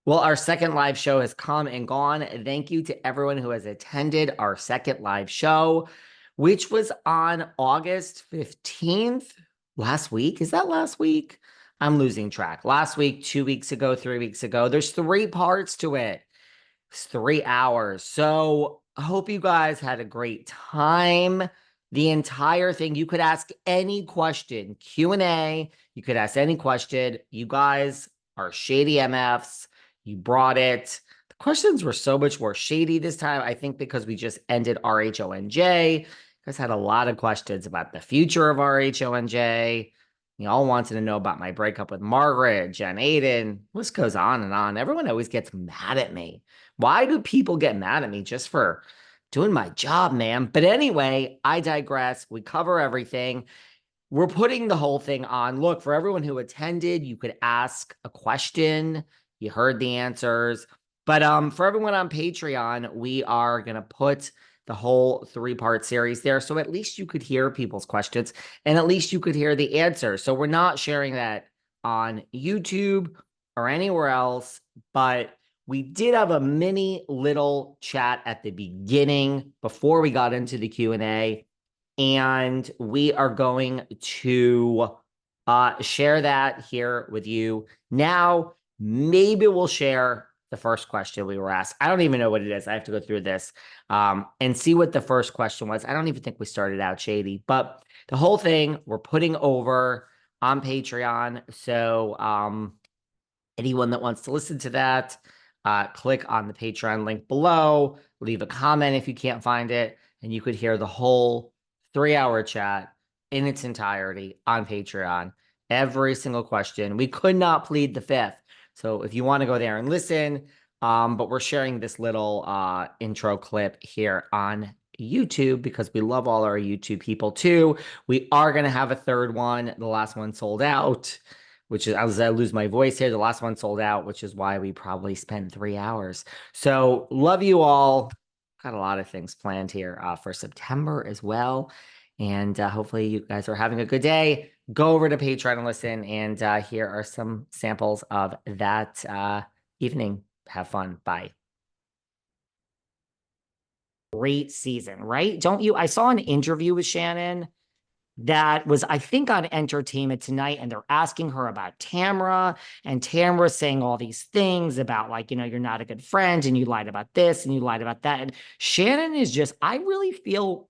Well, our second live show has come and gone. Thank you to everyone who has attended our second live show, which was on August 15th. Last week. Is that last week? I'm losing track. Last week, 2 weeks ago, 3 weeks ago. There's three parts to it. It's 3 hours. So I hope you guys had a great time. The entire thing, you could ask any question, Q&A. You could ask any question. You guys are shady MFs. You brought it. The questions were so much more shady this time, I think, because we just ended RHONJ. You guys had a lot of questions about the future of RHONJ. You all wanted to know about my breakup with Margaret, Jen Aiden. List goes on and on. Everyone always gets mad at me. Why do people get mad at me just for doing my job, man? But anyway, I digress. We cover everything. We're putting the whole thing on. Look, for everyone who attended, you could ask a question. You heard the answers. But for everyone on Patreon, we are going to put the whole three-part series there. So at least you could hear people's questions and at least you could hear the answers. So we're not sharing that on YouTube or anywhere else, but we did have a mini little chat at the beginning before we got into the Q&A, and we are going to share that here with you. Now, maybe we'll share the first question we were asked. I don't even know what it is. I have to go through this and see what the first question was. I don't even think we started out shady, but the whole thing we're putting over on Patreon. So anyone that wants to listen to that, click on the Patreon link below, leave a comment if you can't find it, and you could hear the whole 3-hour chat in its entirety on Patreon. Every single question. We could not plead the fifth. So if you want to go there and listen, but we're sharing this little intro clip here on YouTube because we love all our YouTube people too. We are going to have a third one. The last one sold out, which is, as I lose my voice here, the last one sold out, which is why we probably spent 3 hours. So love you all. Got a lot of things planned here for September as well. And hopefully you guys are having a good day. Go over to Patreon and listen. And here are some samples of that evening. Have fun. Bye. Great season, right? Don't you? I saw an interview with Shannon that was, I think, on Entertainment Tonight, and they're asking her about Tamra, and Tamra saying all these things about, like, you're not a good friend, and you lied about this, and you lied about that. And Shannon is just, I really feel,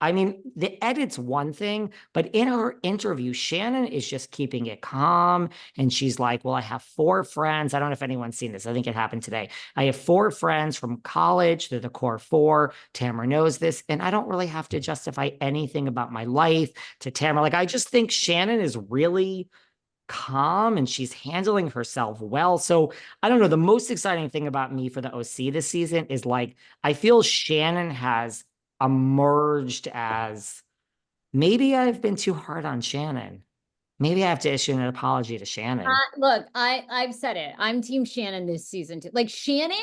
I mean, the edit's one thing, but in her interview, Shannon is just keeping it calm. And she's like, well, I have 4 friends. I don't know if anyone's seen this. I think it happened today. I have 4 friends from college. They're the core 4. Tamra knows this. And I don't really have to justify anything about my life to Tamra. Like, I just think Shannon is really calm and she's handling herself well. So I don't know. The most exciting thing about me for the OC this season is, like, I feel Shannon has emerged as, maybe I've been too hard on Shannon. Maybe I have to issue an apology to Shannon. Look, I've said it. I'm team Shannon this season too. Like, Shannon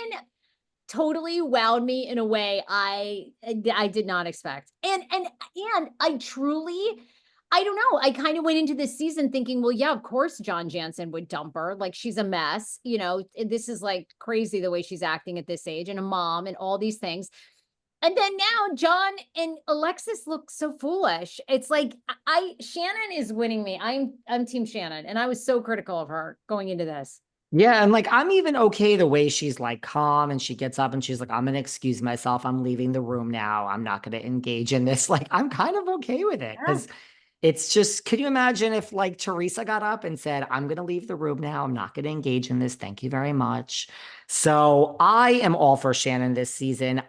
totally wowed me in a way I did not expect. And I truly, I don't know. I kind of went into this season thinking, well, yeah, of course John Jansen would dump her. Like, she's a mess. This is like crazy the way she's acting at this age, and a mom and all these things. And then now John and Alexis look so foolish. It's like, Shannon is winning me. I'm team Shannon, and I was so critical of her going into this. Yeah, and, like, I'm even okay the way she's, like, calm and she gets up and she's like, I'm gonna excuse myself. I'm leaving the room now. I'm not gonna engage in this. Like, I'm kind of okay with it because it's just, could you imagine if, like, Teresa got up and said, I'm going to leave the room now. I'm not going to engage in this. Thank you very much. So I am all for Shannon this season.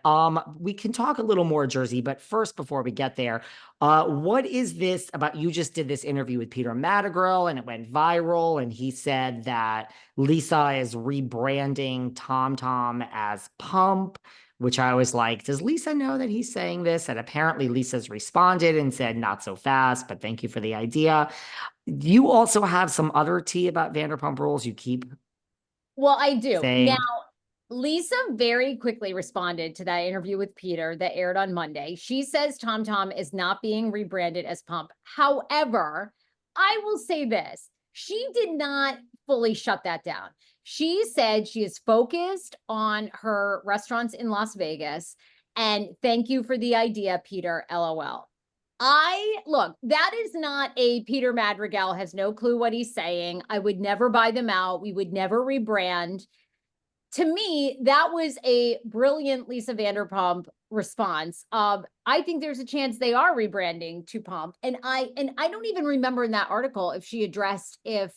We can talk a little more Jersey, but first, before we get there, what is this about? You just did this interview with Peter Madrigal and it went viral. And he said that Lisa is rebranding Tom Tom as Pump, which I was like, does Lisa know that he's saying this? And apparently Lisa's responded and said, not so fast, but thank you for the idea. You also have some other tea about Vanderpump Rules you keep Well, I do. saying. Now, Lisa very quickly responded to that interview with Peter that aired on Monday. She says Tom Tom is not being rebranded as Pump. However, I will say this. She did not fully shut that down. She said she is focused on her restaurants in Las Vegas. And thank you for the idea, Peter. LOL. Look, that is not a Peter Madrigal has no clue what he's saying. I would never buy them out. We would never rebrand. To me, that was a brilliant Lisa Vanderpump response. I think there's a chance they are rebranding to Pump. And I don't even remember in that article if she addressed if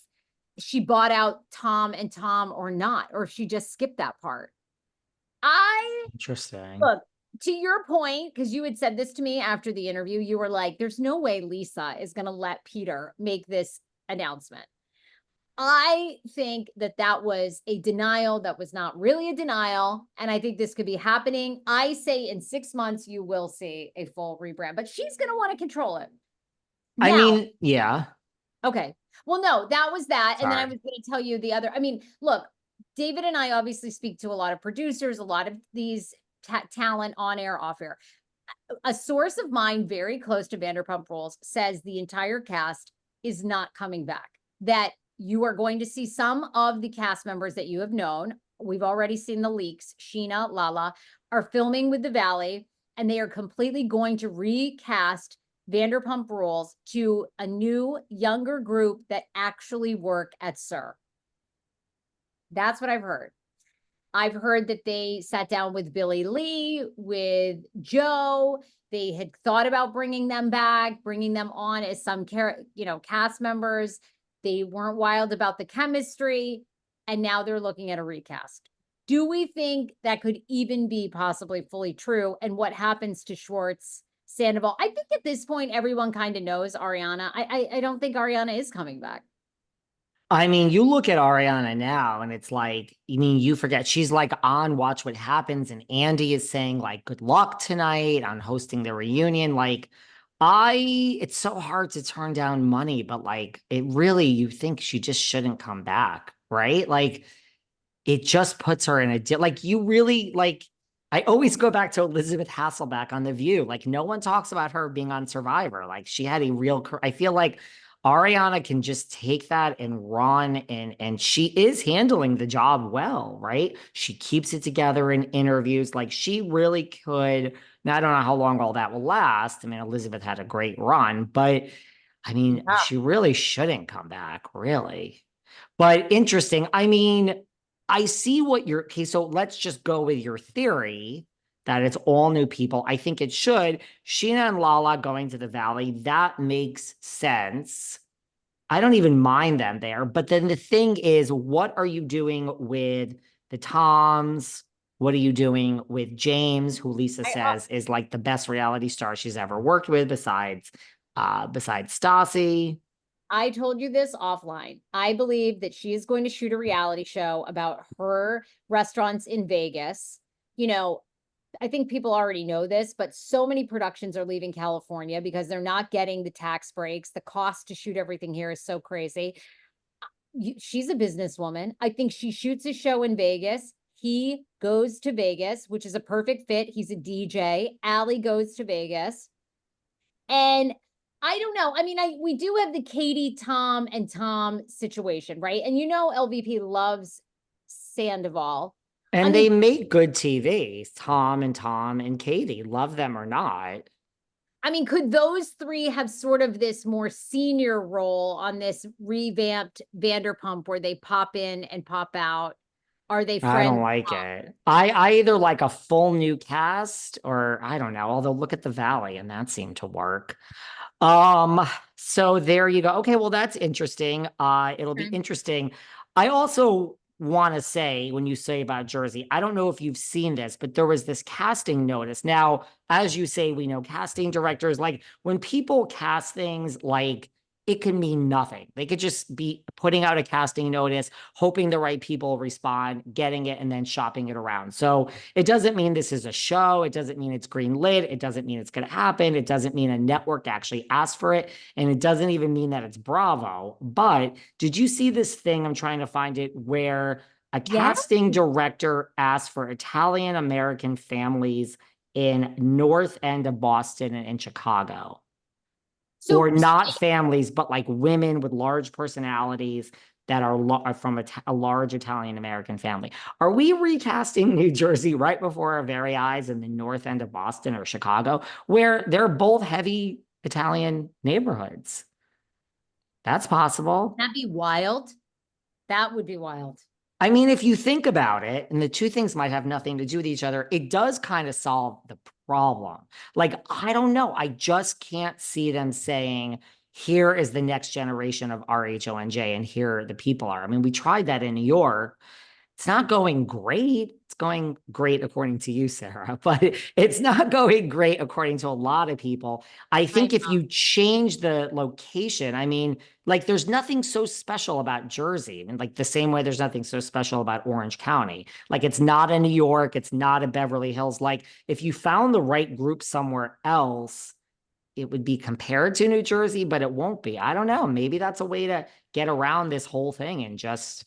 she bought out Tom and Tom or not, or if she just skipped that part. I Interesting. Look, to your point, because you had said this to me after the interview, you were like, there's no way Lisa is going to let Peter make this announcement. I think that that was a denial that was not really a denial. And I think this could be happening. I say in 6 months, you will see a full rebrand, but she's going to want to control it. I Now, mean, yeah. okay. Well, no, that was that. And then I Sorry. was going to tell you the other. I mean, look, David and I obviously speak to a lot of producers, a lot of these talent on air, off air. A source of mine very close to Vanderpump Rules says the entire cast is not coming back, that you are going to see some of the cast members that you have known. We've already seen the leaks. Sheena, Lala are filming with the Valley, and they are completely going to recast Vanderpump Rules to a new, younger group that actually work at SUR. That's what I've heard. I've heard that they sat down with Billy Lee, with Joe. They had thought about bringing them back, bringing them on as some cast members. They weren't wild about the chemistry, and now they're looking at a recast. Do we think that could even be possibly fully true? And what happens to Schwartz, Sandoval? I think at this point, everyone kind of knows Ariana. I don't think Ariana is coming back. I mean, you look at Ariana now and it's like, I mean, you forget she's like on Watch What Happens, and Andy is saying like good luck tonight on hosting the reunion. Like, it's so hard to turn down money, but like it really, you think she just shouldn't come back, right? Like it just puts her in like you really like I always go back to Elizabeth Hasselbeck on The View. Like no one talks about her being on Survivor. Like she had a real I feel like Ariana can just take that and run, and she is handling the job well, right? She keeps it together in interviews. Like she really could. Now I don't know how long all that will last. I mean, Elizabeth had a great run, but I mean, Yeah. she really shouldn't come back, really. But interesting. I mean, I see what you're okay. So let's just go with your theory that it's all new people. I think it should. Sheena and Lala going to the Valley, that makes sense. I don't even mind them there. But then the thing is, what are you doing with the Toms? What are you doing with James, who Lisa says is like the best reality star she's ever worked with besides Stassi? I told you this offline. I believe that she is going to shoot a reality show about her restaurants in Vegas. You know, I think people already know this, but so many productions are leaving California because they're not getting the tax breaks. The cost to shoot everything here is so crazy. She's a businesswoman. I think she shoots a show in Vegas. He goes to Vegas, which is a perfect fit. He's a DJ. Allie goes to Vegas. And I don't know. I mean, we do have the Katie, Tom, and Tom situation, right? And LVP loves Sandoval. I And they mean, make good TV. Tom and Katie, love them or not. could those three have sort of this more senior role on this revamped Vanderpump where they pop in and pop out? Are they I friends? don't like it. I either like a full new cast or I don't know. Although look at the Valley and that seemed to work. So there you go. Okay, well, that's interesting. It'll be Okay. interesting. I also want to say, when you say about Jersey, I don't know if you've seen this, but there was this casting notice. Now, as you say, we know casting directors, like when people cast things, like it can mean nothing. They could just be putting out a casting notice, hoping the right people respond, getting it, and then shopping it around. So it doesn't mean this is a show. It doesn't mean it's green lit. It doesn't mean it's going to happen. It doesn't mean a network actually asked for it. And it doesn't even mean that it's Bravo. But did you see this thing? I'm trying to find it where a Yeah. casting director asked for Italian American families in North End of Boston and in Chicago, or So not families, but like women with large personalities that are from a large Italian American family. Are we recasting New Jersey right before our very eyes in the north end of Boston or Chicago, where they're both heavy Italian neighborhoods? That's possible. That'd be wild. That would be wild. I mean, if you think about it, and the two things might have nothing to do with each other, it does kind of solve the problem. Like, I don't know. I just can't see them saying, here is the next generation of RHONJ, and here the people are. I mean, we tried that in New York. It's not going great. It's going great according to you, Sarah, but it's not going great according to a lot of people. I I think if you change the location, I mean, like there's nothing so special about Jersey. And like the same way there's nothing so special about Orange County. Like it's not a New York, it's not a Beverly Hills. Like if you found the right group somewhere else, it would be compared to New Jersey, but it won't be. I don't know. Maybe that's a way to get around this whole thing and just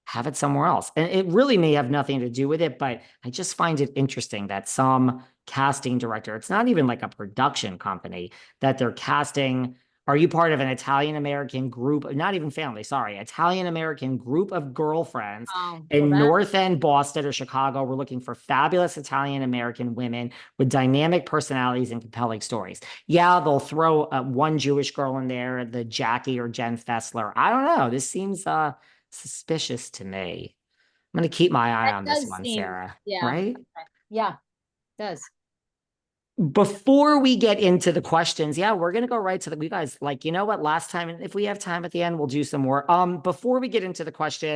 have it somewhere else. And it really may have nothing to do with it, but I just find it interesting that some casting director, it's not even like a production company, that they're casting. Are you part of an Italian American group? Not even family, sorry, Italian American group of girlfriends well, in North End Boston or Chicago. We're looking for fabulous Italian American women with dynamic personalities and compelling stories. Yeah, they'll throw one Jewish girl in there, the Jackie or Jen Fessler. I don't know. This seems suspicious to me. I'm going to keep my eye that on this does one, seem, Sarah. yeah. Right? Okay. Yeah, it does. Before we get into the questions, yeah, we're going to go right to the, you guys, like, you know what, last time, and if we have time at the end, we'll do some more. Before we get into the question,